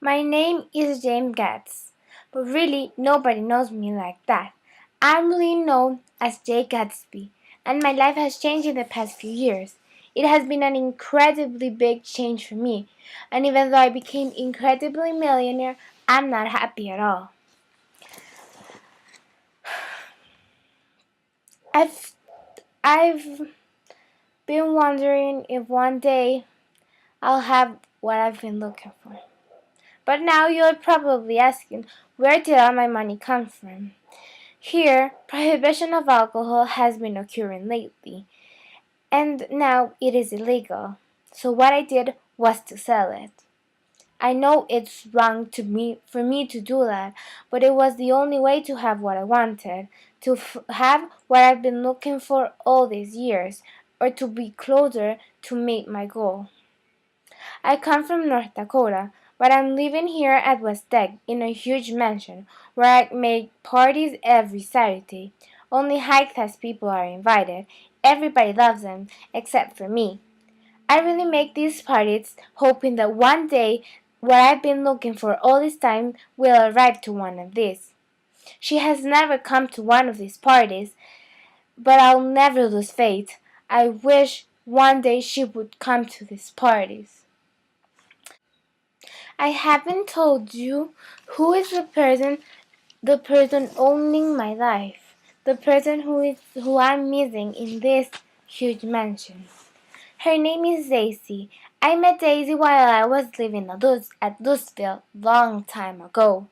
My name is James Gatz, but really nobody knows me like that. I'm really known as Jay Gatsby, and my life has changed in the past few years. It has been an incredibly big change for me, and even though I became incredibly millionaire, I'm not happy at all. I've I've been wondering if one day I'll have what I've been looking for. But now you're probably asking, where did all my money come from? Here, prohibition of alcohol has been occurring lately, and now it is illegal. So what I did was to sell it. I know it's wrong for me to do that, but it was the only way to have what I wanted, to have what I've been looking for all these years, or to be closer to meet my goal. I come from North Dakota, but I'm living here at West Tech in a huge mansion where I make parties every Saturday. Only high-class people are invited. Everybody loves them, except for me. I really make these parties hoping that one day what I've been looking for all this time will arrive to one of these. She has never come to one of these parties, but I'll never lose faith. I wish one day she would come to these parties. I haven't told you who is the person owning my life, the person who I'm missing in this huge mansion. Her name is Daisy. I met Daisy while I was living at Louisville long time ago.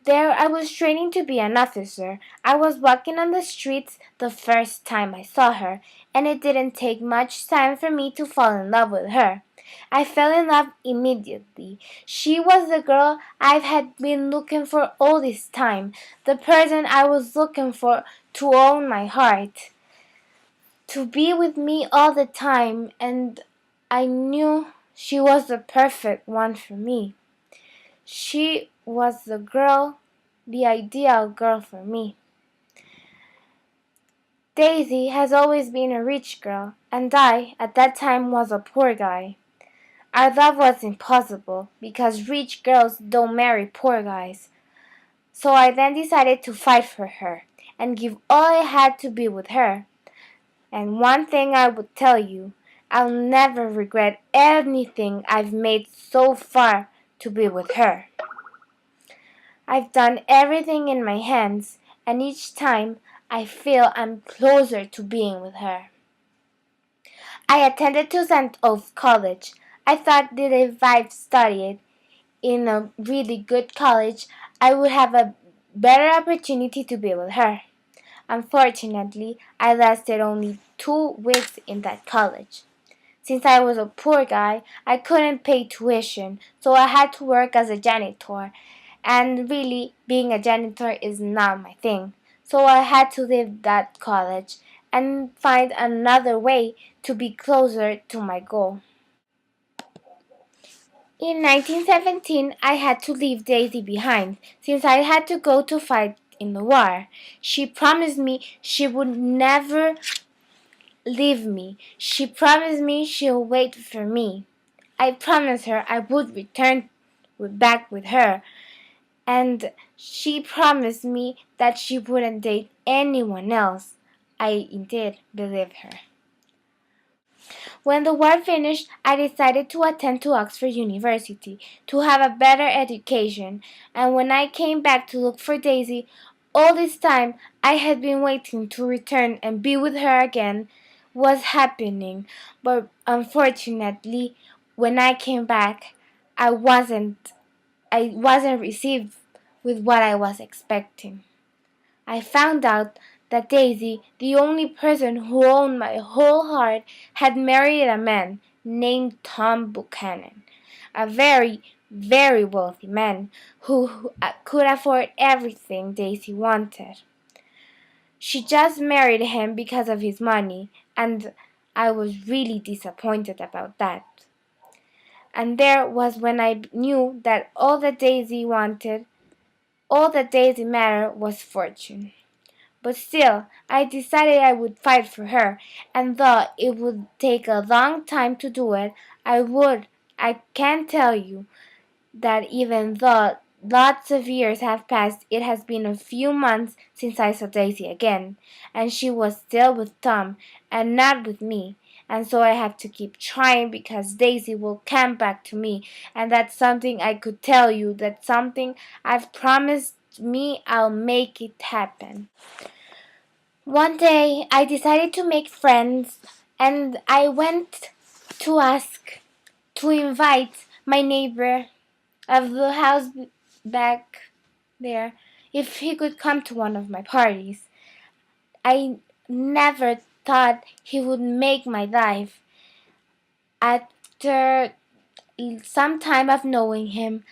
There I was training to be an officer. I was walking on the streets the first time I saw her, and it didn't take much time for me to fall in love with her. I fell in love immediately. She was the girl I had been looking for all this time, the person I was looking for to own my heart, to be with me all the time, and I knew she was the perfect one for me. She was the ideal girl for me. Daisy has always been a rich girl, and I, at that time, was a poor guy. Our love was impossible because rich girls don't marry poor guys. So I then decided to fight for her and give all I had to be with her. And one thing I would tell you, I'll never regret anything I've made so far to be with her. I've done everything in my hands, and each time I feel I'm closer to being with her. I attended to St. Oath College. I thought that if I studied in a really good college, I would have a better opportunity to be with her. Unfortunately, I lasted only 2 weeks in that college. Since I was a poor guy, I couldn't pay tuition, so I had to work as a janitor. And really, being a janitor is not my thing. So I had to leave that college and find another way to be closer to my goal. In 1917, I had to leave Daisy behind since I had to go to fight in the war. She promised me she would never leave me. She promised me she'll wait for me. I promised her I would return back with her, and she promised me that she wouldn't date anyone else. I indeed believed her. When the war finished, I decided to attend to Oxford University to have a better education, and when I came back to look for Daisy, all this time I had been waiting to return and be with her again was happening, but unfortunately, when I came back, I wasn't received with what I was expecting. I found out that Daisy, the only person who owned my whole heart, had married a man named Tom Buchanan, a very, very wealthy man who could afford everything Daisy wanted. She just married him because of his money, and I was really disappointed about that. And there was when I knew that all that Daisy mattered was fortune. But still, I decided I would fight for her, and though it would take a long time to do it, I would. I can tell you, that even though lots of years have passed, it has been a few months since I saw Daisy again, and she was still with Tom and not with me. And so I have to keep trying because Daisy will come back to me, and that's something I could tell you. That's something I've promised me I'll make it happen. One day I decided to make friends, and I went to ask to invite my neighbor of the house back there if he could come to one of my parties. I never thought he would make my life. After some time of knowing him,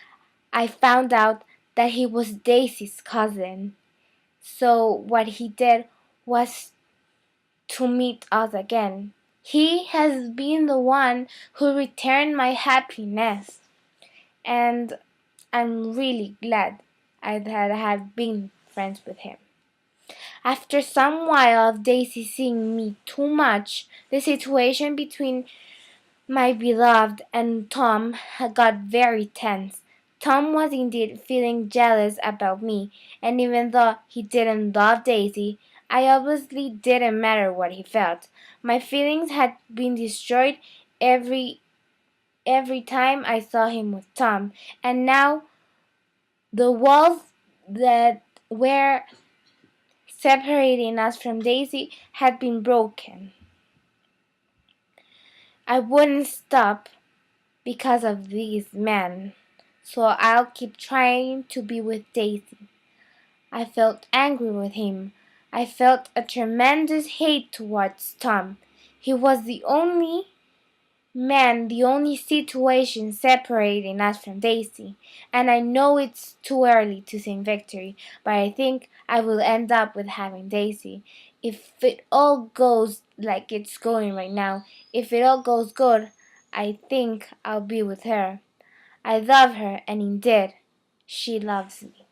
I found out that he was Daisy's cousin. So what he did was to meet us again. He has been the one who returned my happiness, and I'm really glad that I have been friends with him. After some while of Daisy seeing me too much, the situation between my beloved and Tom had got very tense. Tom was indeed feeling jealous about me, and even though he didn't love Daisy, I obviously didn't matter what he felt. My feelings had been destroyed every time I saw him with Tom, and now the walls that were separating us from Daisy had been broken. I wouldn't stop because of these men, so I'll keep trying to be with Daisy. I felt angry with him. I felt a tremendous hate towards Tom. He was the only man, the only situation separating us from Daisy, and I know it's too early to sing victory, but I think I will end up with having Daisy. If it all goes like it's going right now, if it all goes good, I think I'll be with her. I love her, and indeed, she loves me.